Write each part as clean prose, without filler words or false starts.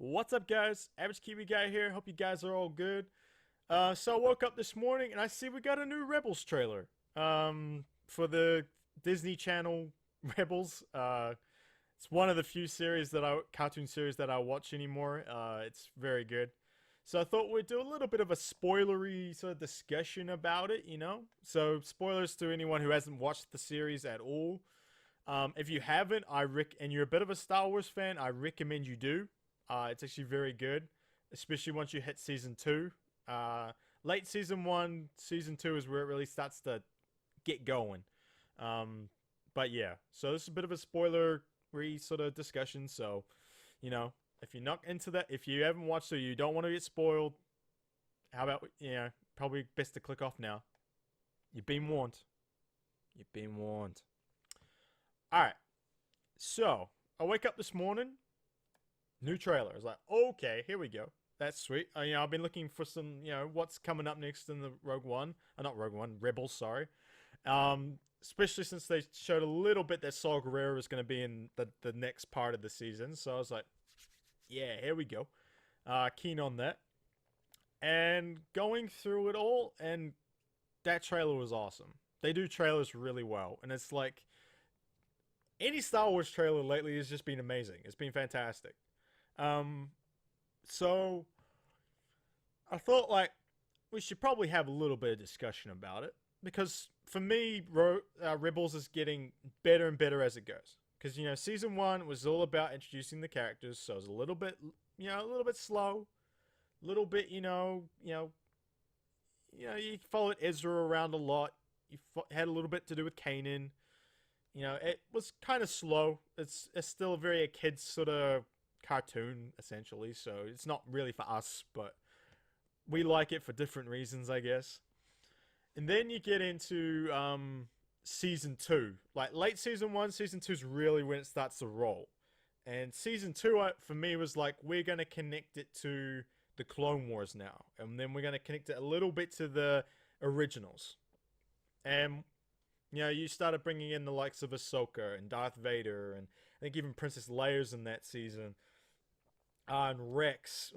What's up, guys? Average Kiwi Guy here. Hope you guys are all good. So I woke up this morning and I see we got a new Rebels trailer. For the Disney Channel Rebels. It's one of the few cartoon series that I watch anymore. It's very good. So I thought we'd do a little bit of a spoilery sort of discussion about it, you know? So spoilers to anyone who hasn't watched the series at all. If you haven't, and you're a bit of a Star Wars fan, I recommend you do. It's actually very good, especially once you hit season 2. Late season 1, season 2 is where it really starts to get going. But yeah, so this is a bit of a spoiler-y sort of discussion. So, if you're not into that, if you haven't watched or you don't want to get spoiled, how about, probably best to click off now. You've been warned. You've been warned. Alright, so I wake up this morning, new trailer. I was like, okay, here we go. That's sweet. I've been looking for some, what's coming up next in the Rebels, sorry. Especially since they showed a little bit that Saw Gerrera is going to be in the next part of the season. So I was like, yeah, here we go. Keen on that. And going through it all, and that trailer was awesome. They do trailers really well. And it's like, any Star Wars trailer lately has just been amazing. It's been fantastic. So I thought like we should probably have a little bit of discussion about it because for me, Rebels is getting better and better as it goes. Because season 1 was all about introducing the characters, so it was a little bit, a little bit slow, a little bit, you followed Ezra around a lot. You had a little bit to do with Kanan. It was kind of slow. It's still a kid's sort of cartoon, essentially, so it's not really for us, but we like it for different reasons, I guess. And then you get into season 2. Like, late season 1, season 2 is really when it starts to roll. And season 2, for me, was like, we're going to connect it to the Clone Wars now. And then we're going to connect it a little bit to the originals. And you started bringing in the likes of Ahsoka and Darth Vader, and I think even Princess Leia's in that season. And Rex,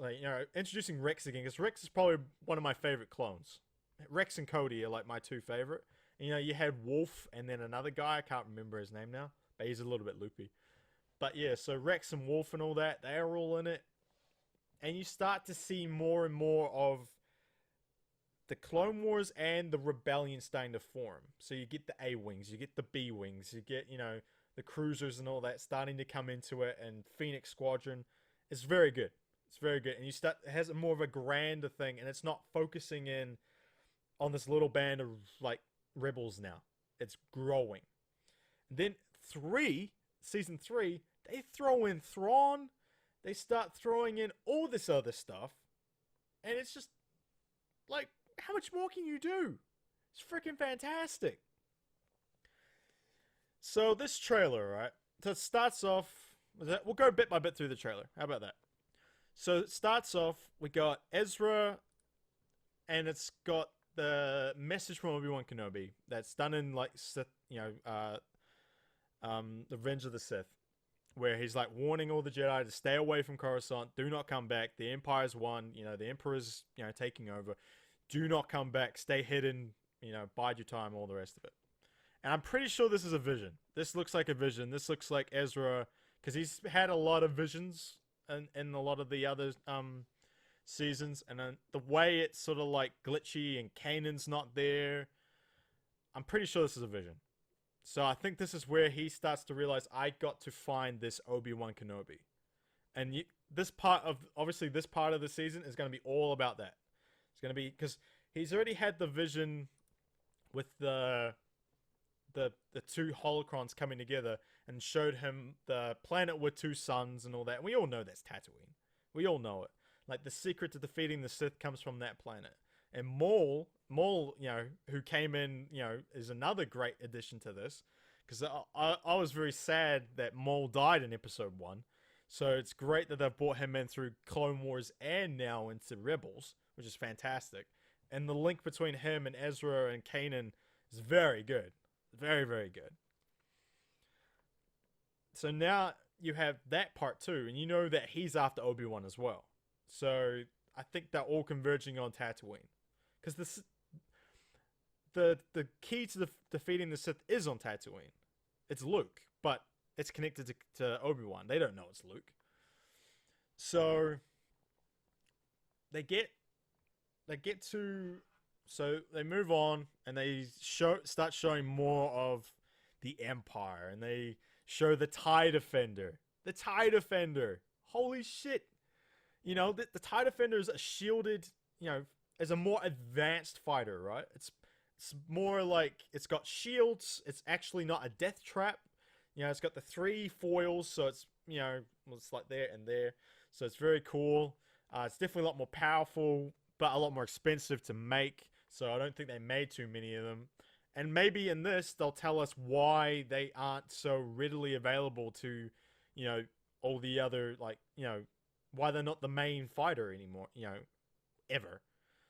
introducing Rex again, because Rex is probably one of my favorite clones. Rex and Cody are like my two favorite. And, you had Wolf and then another guy, I can't remember his name now, but he's a little bit loopy. But yeah, so Rex and Wolf and all that, they're all in it. And you start to see more and more of the Clone Wars and the Rebellion starting to form. So you get the A-Wings, you get the B-Wings, you get, the cruisers and all that starting to come into it, and Phoenix Squadron. It's very good. It's very good. And it has more of a grander thing, and it's not focusing in on this little band of, like, rebels now. It's growing. And then season 3, they throw in Thrawn. They start throwing in all this other stuff. And it's just, like, how much more can you do? It's freaking fantastic. So this trailer, right? So it starts off. We'll go bit by bit through the trailer. How about that? So it starts off. We got Ezra, and it's got the message from Obi-Wan Kenobi that's done in like Sith, the Revenge of the Sith, where he's like warning all the Jedi to stay away from Coruscant. Do not come back. The Empire's won. The Emperor's taking over. Do not come back. Stay hidden. Bide your time. All the rest of it. And I'm pretty sure this is a vision. This looks like a vision. This looks like Ezra, because he's had a lot of visions in a lot of the other seasons. And the way it's sort of like glitchy and Kanan's not there, I'm pretty sure this is a vision. So I think this is where he starts to realize, I got to find this Obi-Wan Kenobi. And this part of the season is going to be all about that. It's going to be, because he's already had the vision with the two holocrons coming together and showed him the planet with two suns and all that. And we all know that's Tatooine. We all know it. Like, the secret to defeating the Sith comes from that planet. And Maul, who came in, is another great addition to this. Because I was very sad that Maul died in episode 1. So it's great that they've brought him in through Clone Wars and now into Rebels, which is fantastic. And the link between him and Ezra and Kanan is very good. Very, very good. So now you have that part too, and you know that he's after Obi-Wan as well. So I think they're all converging on Tatooine, because the key to defeating the Sith is on Tatooine. It's Luke, but it's connected to Obi-Wan. They don't know it's Luke. So they get to so they move on and they start showing more of the Empire, and they show the TIE Defender. The TIE Defender. Holy shit. You know, the TIE Defender is a shielded, you know, as a more advanced fighter, right? It's more like it's got shields. It's actually not a death trap. You know, it's got the 3 foils, so it's, you know, it's like there and there. So it's very cool. It's definitely a lot more powerful, but a lot more expensive to make. So I don't think they made too many of them. And maybe in this, they'll tell us why they aren't so readily available to, you know, all the other, like, you know, why they're not the main fighter anymore, you know, ever.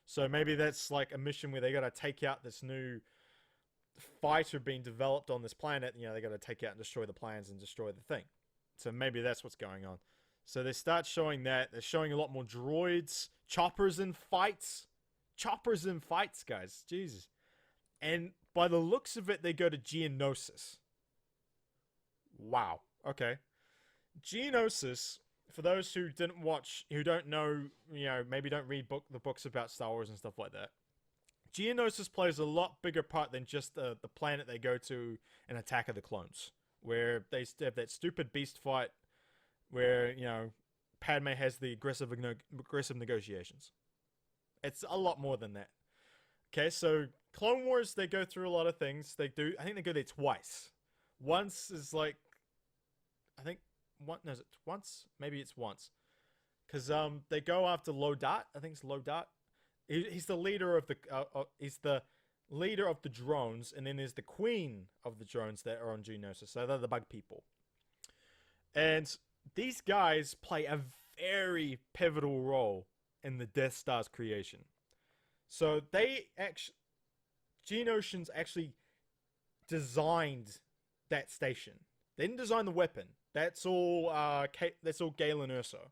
So maybe that's like a mission where they gotta take out this new fighter being developed on this planet. You know, they gotta take out and destroy the plans and destroy the thing. So maybe that's what's going on. So they start showing that. They're showing a lot more droids, choppers in fights. Choppers in fights, guys. Jesus. And by the looks of it, they go to Geonosis. Wow. Okay. Geonosis, for those who didn't watch, who don't know, you know, maybe don't read the books about Star Wars and stuff like that. Geonosis plays a lot bigger part than just the planet they go to in Attack of the Clones, where they have that stupid beast fight where, you know, Padme has the aggressive negotiations. It's a lot more than that. Okay, so Clone Wars, they go through a lot of things. They do. I think they go there twice. Once is like, I think one. No, is it once? Maybe it's once. Because they go after Lodat. I think it's Lodat. He's the leader of the. He's the leader of the drones, and then there's the queen of the drones that are on Geonosis. So they're the bug people. And these guys play a very pivotal role in the Death Star's creation. So they actually, Geonosians actually designed that station. They didn't design the weapon. That's all. That's all Galen Erso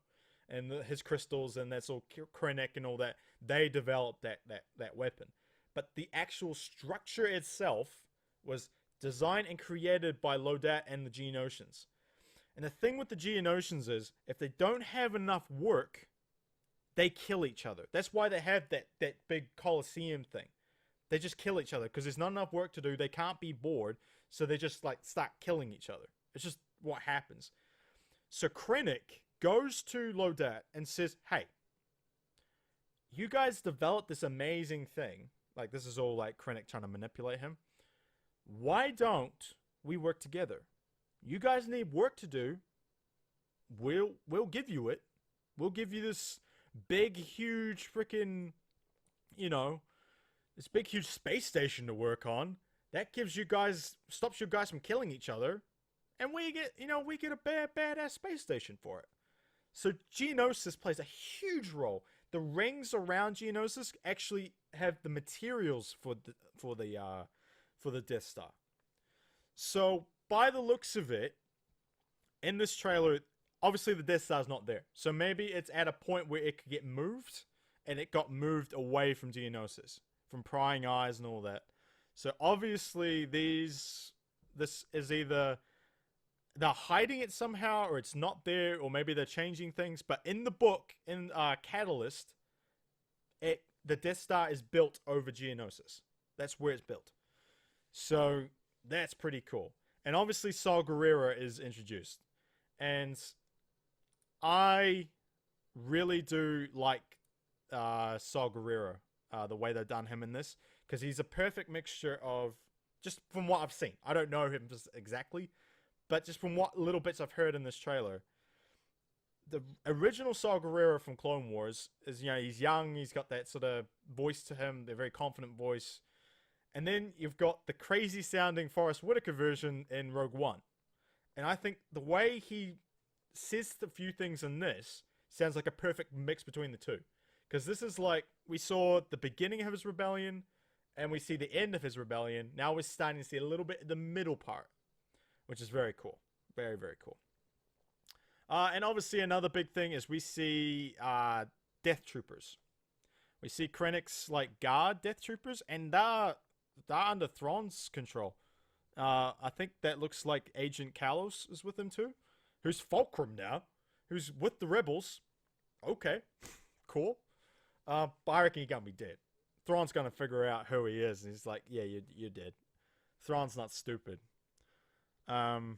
and his crystals, and that's all Krennic and all that. They developed that weapon. But the actual structure itself was designed and created by Lodat and the Geonosians. And the thing with the Geonosians is, if they don't have enough work, they kill each other. That's why they have that big Colosseum thing. They just kill each other because there's not enough work to do. They can't be bored, so they just like start killing each other. It's just what happens. So Krennic goes to Lodat and says, "Hey, you guys developed this amazing thing. Like, this is all like Krennic trying to manipulate him. Why don't we work together? You guys need work to do. We'll give you it. We'll give you this big, huge freaking, you know, this big, huge space station to work on. That gives you guys, stops you guys from killing each other. And we get, you know, we get a badass space station for it." So Geonosis plays a huge role. The rings around Geonosis actually have the materials for the Death Star. So by the looks of it, in this trailer, obviously the Death Star's not there. So maybe it's at a point where it could get moved, and it got moved away from Geonosis, from prying eyes and all that. So obviously this is either they're hiding it somehow, or it's not there, or maybe they're changing things. But in the book, in Catalyst, the Death Star is built over Geonosis. That's where it's built. So that's pretty cool. And obviously Saw Gerrera is introduced. And I really do like Saw Gerrera, the way they've done him in this, because he's a perfect mixture of, just from what I've seen, I don't know him exactly, but just from what little bits I've heard in this trailer, the original Saw Gerrera from Clone Wars is, you know, he's young, he's got that sort of voice to him, the very confident voice. And then you've got the crazy sounding Forrest Whitaker version in Rogue One. And I think the way he says a few things in this sounds like a perfect mix between the two. Because this is like, we saw the beginning of his rebellion, and we see the end of his rebellion. Now we're starting to see a little bit of the middle part, which is very cool. Very, very cool. And obviously another big thing is we see Death Troopers. We see Krennic's like guard Death Troopers, and they're under Thrawn's control. I think that looks like Agent Kalos is with him too, who's Fulcrum now, who's with the rebels. Okay, cool. But I reckon he's gonna be dead. Thrawn's gonna figure out who he is, and he's like, "Yeah, you're dead." Thrawn's not stupid. So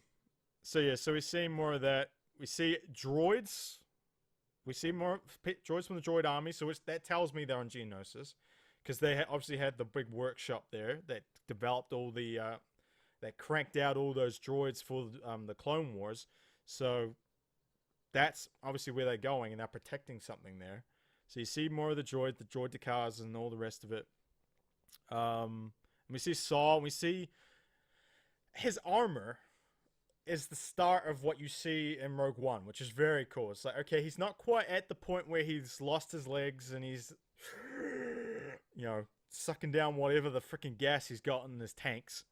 yeah, so we see more of that. We see droids. We see more droids from the droid army. So that tells me they're on Geonosis, because they obviously had the big workshop there that developed all the that cranked out all those droids for the Clone Wars. So that's obviously where they're going, and they're protecting something there. So you see more of the droidicars and all the rest of it. We see Saw. We see his armor is the start of what you see in Rogue One, which is very cool. It's like, okay, he's not quite at the point where he's lost his legs and he's, sucking down whatever the freaking gas he's got in his tanks.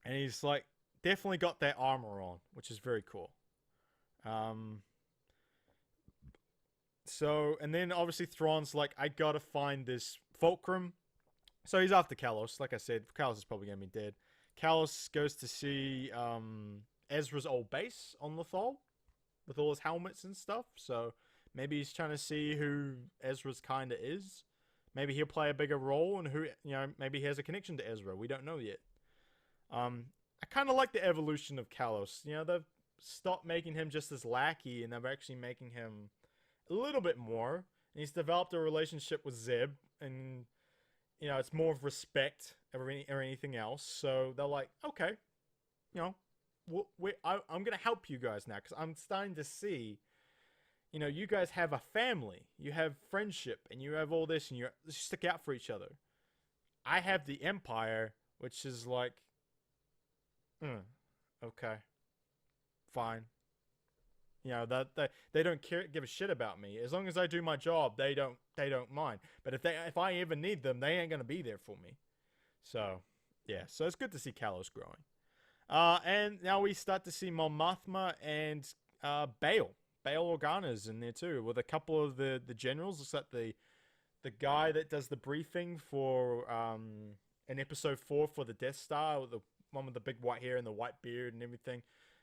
And he's like, definitely got that armor on, which is very cool. So, and then obviously Thrawn's like, I gotta find this Fulcrum. So he's after Kalos. Like I said, Kalos is probably gonna be dead. Kalos goes to see Ezra's old base on Lothal with all his helmets and stuff. So maybe he's trying to see who Ezra's kind of is. Maybe he'll play a bigger role, and who, maybe he has a connection to Ezra. We don't know yet. I kind of like the evolution of Kalos. They've stopped making him just this lackey, and they're actually making him a little bit more. And he's developed a relationship with Zeb, and it's more of respect or anything else. So they're like, okay, I'm gonna help you guys now, because I'm starting to see, you guys have a family, you have friendship, and you have all this, and you stick out for each other. I have the Empire, which is like, okay, fine. That they don't give a shit about me. As long as I do my job, they don't mind. But if I ever need them, they ain't gonna be there for me. So yeah, so it's good to see Kalos growing. And now we start to see Mon Mothma and Bail Organa's in there too, with a couple of the generals. Looks like the guy that does the briefing for in episode 4 for the Death Star, the one with the big white hair and the white beard and everything.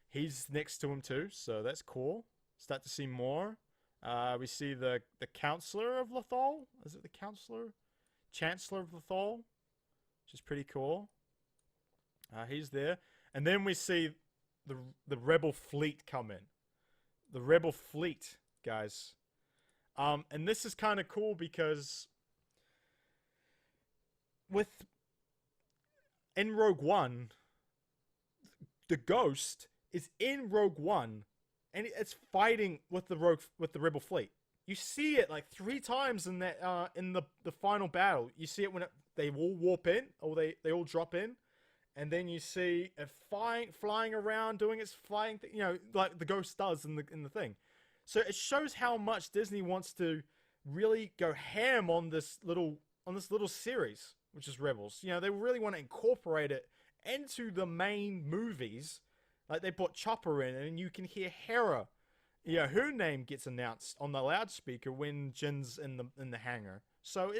He's next to him too, so that's cool. Start to see more. We see the Counselor of Lothal. Is it the Counselor? Chancellor of Lothal, which is pretty cool. He's there. And then we see the Rebel fleet come in. The Rebel fleet, guys. And this is kind of cool because in Rogue One, the Ghost is in Rogue One, and it's fighting with the Rebel fleet. You see it like 3 times in that in the final battle. You see it when they all warp in, or they all drop in, and then you see it flying around doing its flying thing, like the Ghost does in the thing. So it shows how much Disney wants to really go ham on this little series, which is Rebels. They really want to incorporate it into the main movies. Like, they brought Chopper in, and you can hear Hera. Her name gets announced on the loudspeaker when Jin's in the hangar. So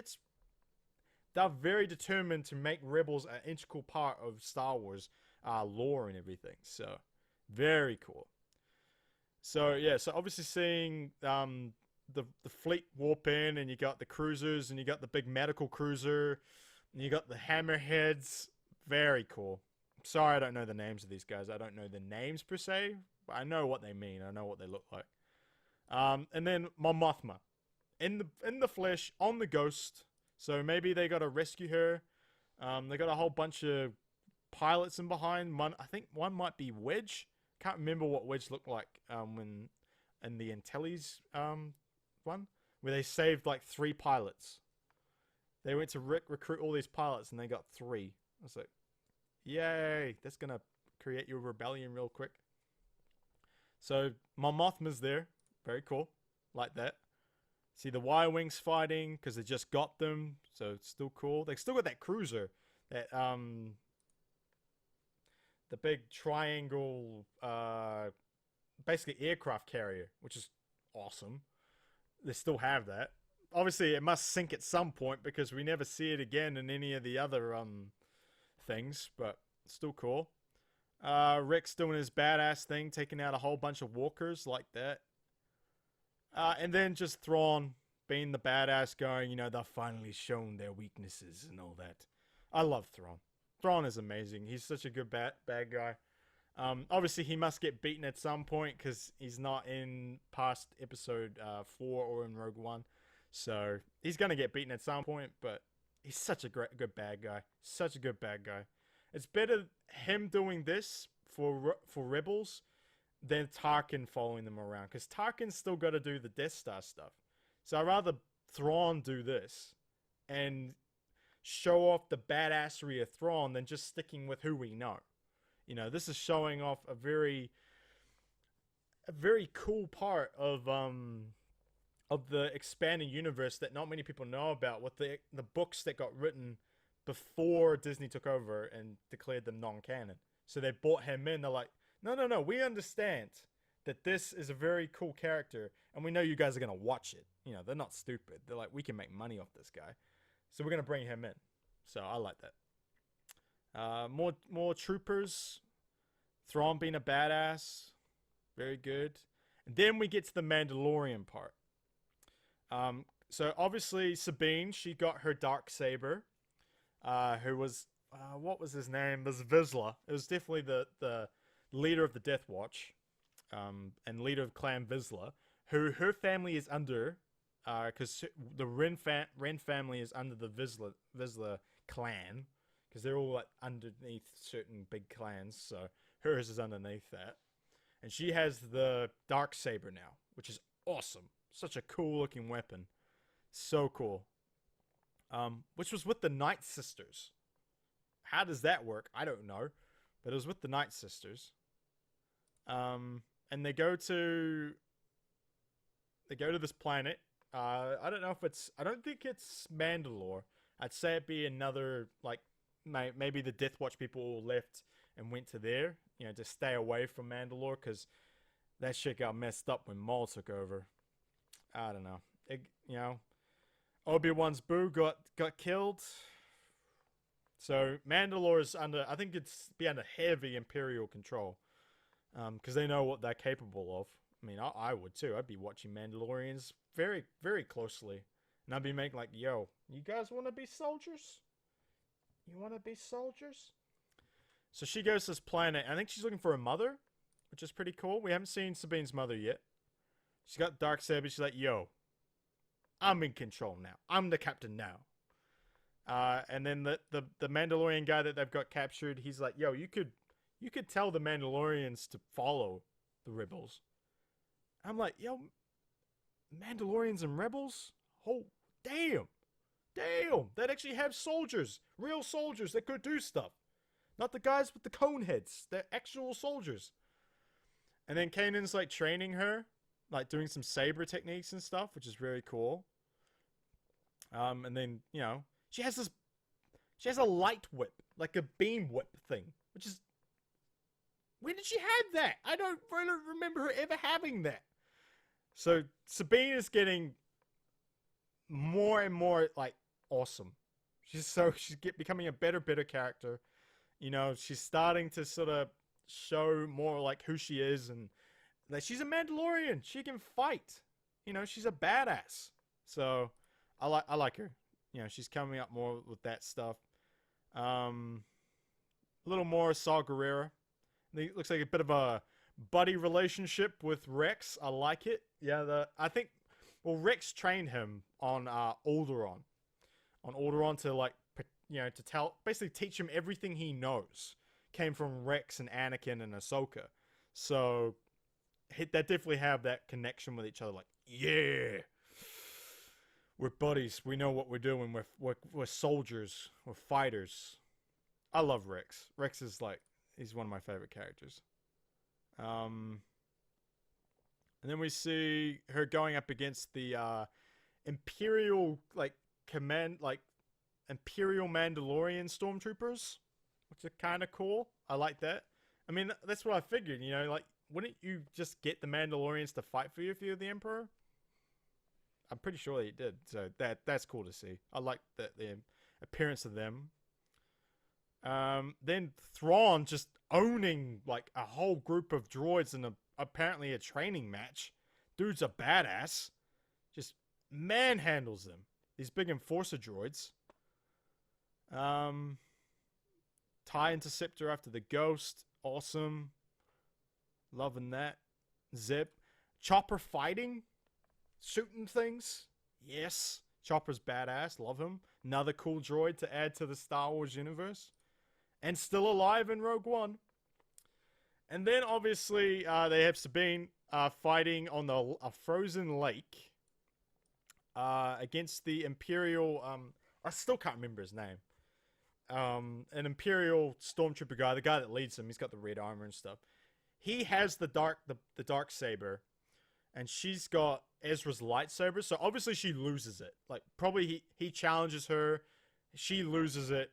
they're very determined to make Rebels an integral part of Star Wars lore and everything. So very cool. So yeah, so obviously seeing the fleet warp in, and you got the cruisers, and you got the big medical cruiser, and you got the hammerheads. Very cool. Sorry, I don't know the names of these guys. I don't know the names per se, but I know what they mean. I know what they look like. And then Mon Mothma, in the flesh, on the Ghost. So maybe they got to rescue her. They got a whole bunch of pilots in behind. I think one might be Wedge. Can't remember what Wedge looked like when in the Antilles one, where they saved like 3 pilots. They went to recruit all these pilots, and they got 3. I was like, yay, that's gonna create your rebellion real quick. So Mon Mothma's there. Very cool. Like that. See the Y-Wings fighting, because they just got them. So it's still cool. They still got that cruiser. That the big triangle basically aircraft carrier, which is awesome. They still have that. Obviously, it must sink at some point because we never see it again in any of the other things, but still cool. Rex doing his badass thing, taking out a whole bunch of walkers like that. And then just Thrawn being the badass, going, they've finally shown their weaknesses and all that. I love Thrawn. Thrawn is amazing. He's such a good bad guy. Obviously, he must get beaten at some point because he's not in past episode 4 or in Rogue One. So he's going to get beaten at some point, but he's such a good bad guy. Such a good bad guy. It's better him doing this for Rebels than Tarkin following them around, because Tarkin's still got to do the Death Star stuff. So I'd rather Thrawn do this and show off the badassery of Thrawn than just sticking with who we know. This is showing off a very cool part of the expanding universe that not many people know about, with the books that got written before Disney took over and declared them non-canon. So they brought him in. They're like, no, we understand that this is a very cool character, and we know you guys are going to watch it. They're not stupid. They're like, we can make money off this guy. So we're going to bring him in. So I like that. More troopers. Thrawn being a badass. Very good. And then we get to the Mandalorian part. So obviously Sabine, she got her dark saber. Who was, what was his name? It was Vizsla. It was definitely the leader of the Death Watch. And leader of Clan Vizsla. Who her family is under, because the Ren family is under the Vizsla clan, because they're all like underneath certain big clans, so hers is underneath that. And she has the dark saber now, which is awesome. Such a cool looking weapon. So cool. Which was with the Night Sisters. How does that work? I don't know. But it was with the Night Sisters. And they go to this planet. I don't think it's Mandalore. I'd say it'd be another, like, maybe the Death Watch people all left and went to there, to stay away from Mandalore, because that shit got messed up when Maul took over. I don't know. Obi-Wan's boo got killed. So Mandalore is under, I think it's be under heavy Imperial control, because they know what they're capable of. I mean, I would too. I'd be watching Mandalorians very, very closely. And I'd be making like, yo, you guys want to be soldiers? You want to be soldiers? So she goes to this planet. I think she's looking for a mother, which is pretty cool. We haven't seen Sabine's mother yet. She's got Darksaber. She's like, yo, I'm in control now. I'm the captain now. And then the Mandalorian guy that they've got captured, he's like, yo, you could tell the Mandalorians to follow the rebels. I'm like, yo, Mandalorians and rebels? Oh, damn. They'd actually have soldiers. Real soldiers that could do stuff. Not the guys with the cone heads. They're actual soldiers. And then Kanan's like training her, like doing some saber techniques and stuff, which is very cool. And then, she has a light whip, like a beam whip thing, which is, when did she have that? I don't really remember her ever having that. So Sabine is getting more and more like awesome. She's becoming a better character. She's starting to sort of show more like who she is, and like she's a Mandalorian. She can fight. She's a badass. So I like her. She's coming up more with that stuff. A little more Saw Gerrera. It looks like a bit of a buddy relationship with Rex. I like it. Yeah, Rex trained him on Alderaan. On Alderaan to like, basically teach him everything he knows. Came from Rex and Anakin and Ahsoka. So they definitely have that connection with each other. Like, yeah, we're buddies. We know what we're doing. We're soldiers. We're fighters. I love Rex. Rex is like, he's one of my favorite characters. And then we see her going up against the Imperial Imperial Mandalorian stormtroopers, which are kind of cool. I like that. I mean, that's what I figured. Like wouldn't you just get the Mandalorians to fight for you if you're the Emperor? I'm pretty sure they did. So that's cool to see. I like the appearance of them. Then Thrawn just owning like a whole group of droids in apparently a training match. Dude's a badass. Just manhandles them. These big enforcer droids. TIE Interceptor after the Ghost. Awesome. Loving that. Zip. Chopper fighting. Shooting things. Yes. Chopper's badass. Love him. Another cool droid to add to the Star Wars universe. And still alive in Rogue One. And then obviously they have Sabine fighting on a frozen lake against the Imperial. I still can't remember his name. An Imperial stormtrooper guy, the guy that leads him. He's got the red armor and stuff. He has the dark saber, and she's got Ezra's lightsaber. So obviously she loses it. Like probably he challenges her, she loses it,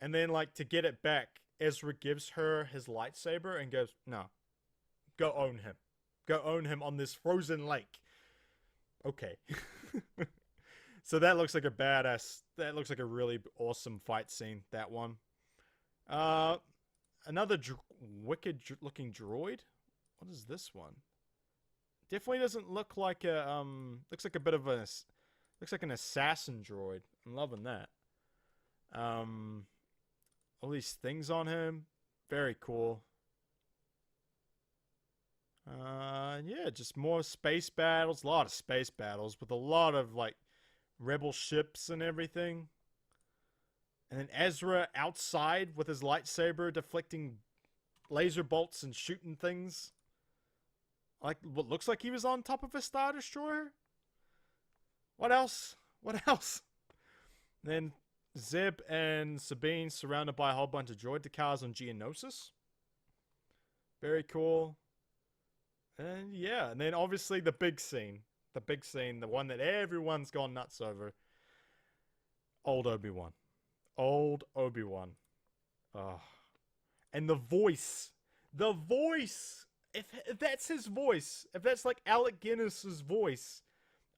and then like to get it back, Ezra gives her his lightsaber and goes, "No, go own him. Go own him on this frozen lake." Okay. So that looks like a badass. That looks like a really awesome fight scene. That one. Another wicked looking droid. What is this one? Definitely doesn't look like a Looks like a bit of a. Looks like an assassin droid. I'm loving that. All these things on him. Very cool. Yeah, just more space battles. A lot of space battles with a lot of like rebel ships and everything. And then Ezra outside with his lightsaber deflecting laser bolts and shooting things. Like what looks like he was on top of a Star Destroyer. What else? What else? Then Zeb and Sabine surrounded by a whole bunch of droid decals on Geonosis. Very cool. And yeah, and then obviously the big scene. The big scene, the one that everyone's gone nuts over. Old Obi-Wan. Old Obi-Wan. Oh. And the voice. The voice! If that's his voice, if that's like Alec Guinness's voice,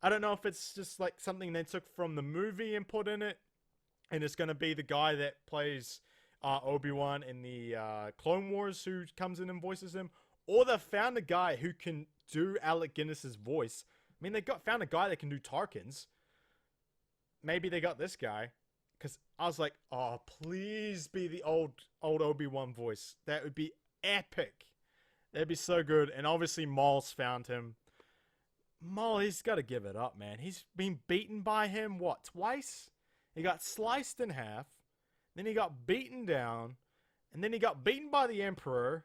I don't know if it's just like something they took from the movie and put in it, and it's going to be the guy that plays Obi-Wan in the Clone Wars who comes in and voices him, or they found a guy who can do Alec Guinness's voice. I mean, they found a guy that can do Tarkin's. Maybe they got this guy. Because I was like, oh, please be the old Obi-Wan voice. That would be epic. That'd be so good. And obviously Maul's found him. Maul, he's got to give it up, man. He's been beaten by him, what, twice? He got sliced in half. Then he got beaten down. And then he got beaten by the Emperor.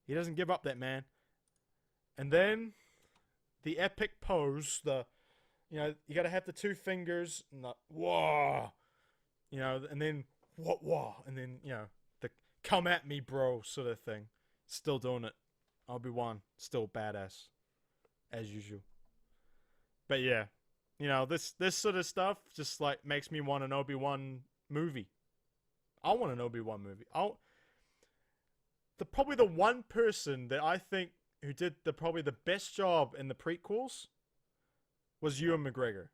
He doesn't give up, that man. And then the epic pose, you gotta have the two fingers and the whoa, and then whoa, and then the come at me, bro, sort of thing. Still doing it. Obi-Wan still badass as usual. But yeah, this sort of stuff just like makes me want an Obi-Wan movie. I want an Obi-Wan movie. Probably the one person that I think who did probably the best job in the prequels was Ewan McGregor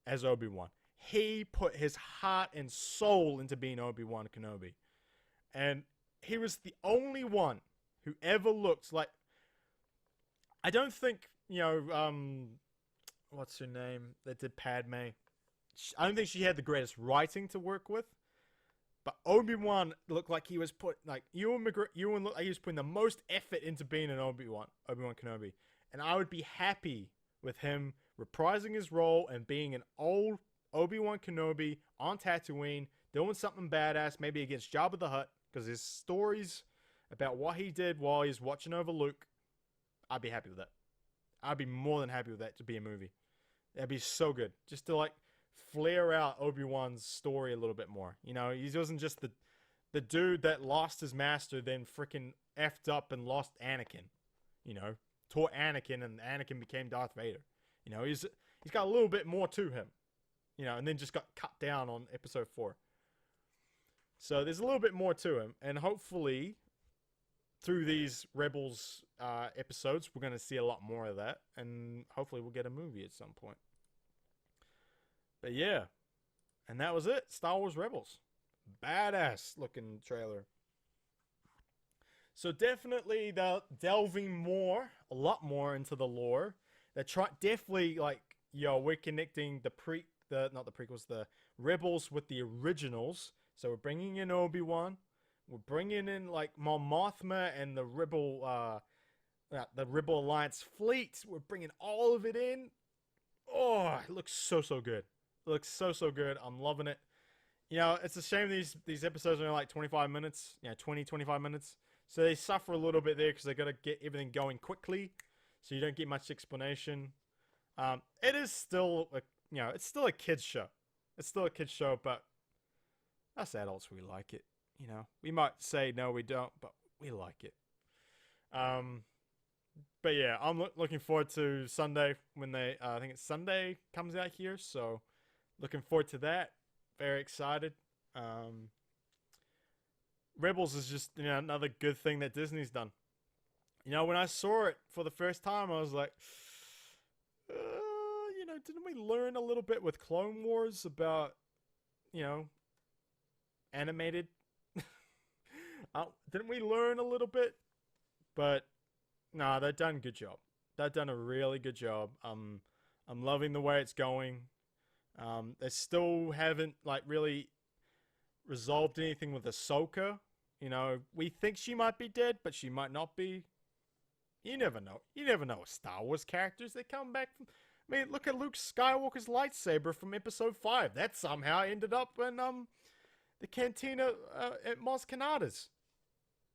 as Obi-Wan. He put his heart and soul into being Obi-Wan Kenobi. And he was the only one who ever looked like... I don't think, what's her name that did Padme? I don't think she had the greatest writing to work with. But Obi-Wan looked like he was Ewan looked like he was putting the most effort into being an Obi-Wan Kenobi. And I would be happy with him reprising his role and being an old Obi-Wan Kenobi on Tatooine, doing something badass, maybe against Jabba the Hutt, because his stories about what he did while he's watching over Luke, I'd be happy with that. I'd be more than happy with that to be a movie. That'd be so good. Just to flare out Obi-Wan's story a little bit more. He wasn't just the dude that lost his master, then freaking effed up and lost Anakin. Taught Anakin, and Anakin became Darth Vader. He's got a little bit more to him. And then just got cut down on episode 4. So there's a little bit more to him, and hopefully through these Rebels episodes, we're going to see a lot more of that, and hopefully we'll get a movie at some point. But yeah, and that was it. Star Wars Rebels. Badass looking trailer. So definitely they're delving a lot more into the lore. They're definitely like, yo, we're connecting not the prequels, the Rebels with the originals. So we're bringing in Obi-Wan. We're bringing in like Mon Mothma and the Rebel Alliance fleet. We're bringing all of it in. Oh, it looks so good. It looks so good. I'm loving it. You know, it's a shame these episodes are only like 25 minutes. 25 minutes. So they suffer a little bit there because they got to get everything going quickly. So you don't get much explanation. It is still it's still a kids show. It's still a kids show, but us adults, we like it. We might say no, we don't, but we like it. But yeah, I'm looking forward to Sunday when I think it's Sunday comes out here. So looking forward to that. Very excited. Rebels is just another good thing that Disney's done. When I saw it for the first time, I was like, didn't we learn a little bit with Clone Wars about, animated? Didn't we learn a little bit? But nah, they've done a good job. They've done a really good job. I'm loving the way it's going. They still haven't really resolved anything with Ahsoka. We think she might be dead, but she might not be. You never know. You never know with Star Wars characters. They come back from... I mean, look at Luke Skywalker's lightsaber from Episode 5. That somehow ended up in the cantina at Mos Kanata's.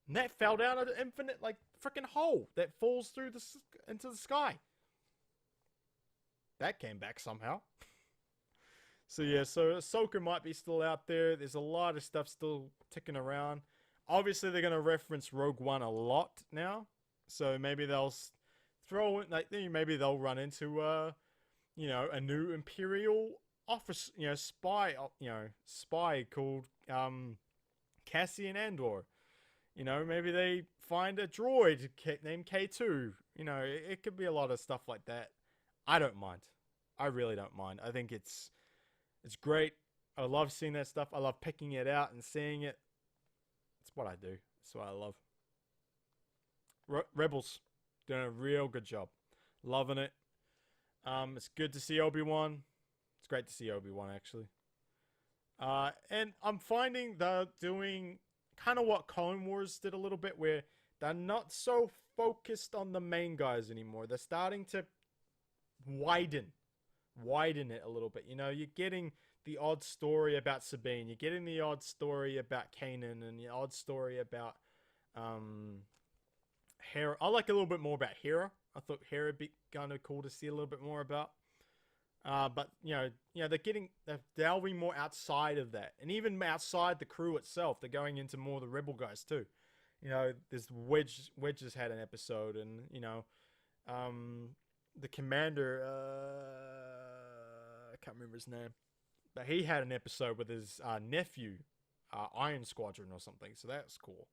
And that fell down an infinite, freaking hole that falls through into the sky. That came back somehow. So yeah, Ahsoka might be still out there. There's a lot of stuff still ticking around. Obviously, they're going to reference Rogue One a lot now. So maybe they'll throw in, maybe they'll run into, a new Imperial office, spy called Cassian Andor. Maybe they find a droid named K2. It could be a lot of stuff like that. I don't mind. I really don't mind. I think it's great. I love seeing that stuff. I love picking it out and seeing it. It's what I do. It's what I love. Rebels doing a real good job. Loving it. It's good to see Obi-Wan. It's great to see Obi-Wan, actually. And I'm finding they're doing kind of what Clone Wars did a little bit, where they're not so focused on the main guys anymore. They're starting to widen it a little bit. You're getting the odd story about Sabine. You're getting the odd story about Kanan, and the odd story about Hera. I like a little bit more about Hera. I thought Hera would be kind of cool to see a little bit more about. But they're delving more outside of that, and even outside the crew itself. They're going into more of the rebel guys too. There's Wedge has had an episode, and the commander, I can't remember his name, but he had an episode with his nephew, Iron Squadron or something. So that's cool.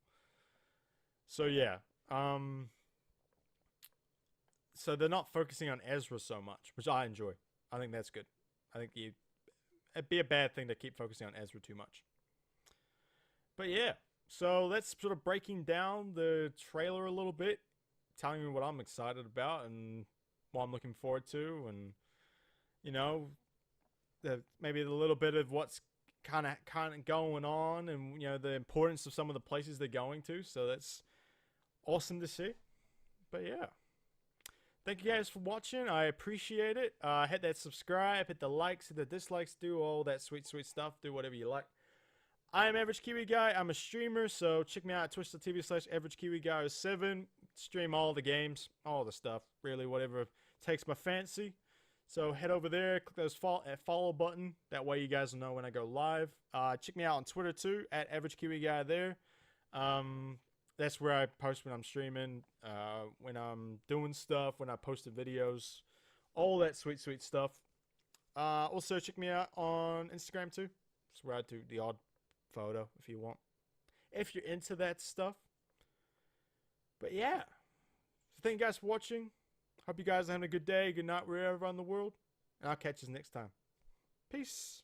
So yeah, so they're not focusing on Ezra so much, which I enjoy. I think that's good. I think it'd be a bad thing to keep focusing on Ezra too much. But yeah, so that's sort of breaking down the trailer a little bit, telling me what I'm excited about and what I'm looking forward to, and maybe a little bit of what's kind of going on, and the importance of some of the places they're going to. So that's awesome to see. But yeah, thank you guys for watching. I appreciate it. Hit that subscribe, hit the likes, hit the dislikes, do all that sweet stuff. Do whatever you like. I'm AverageKiwiGuy. I'm a streamer, so check me out at twitch.tv/AverageKiwiGuy07. Stream all the games, all the stuff, really, whatever takes my fancy. So head over there, click those follow button. That way you guys will know when I go live. Check me out on Twitter too, at AverageKiwiGuy there. That's where I post when I'm streaming, when I'm doing stuff, when I post the videos, all that sweet stuff. Also, check me out on Instagram too. That's where I do the odd photo if you want. If you're into that stuff. But yeah. So thank you guys for watching. Hope you guys are having a good day, good night, wherever in the world. And I'll catch you next time. Peace.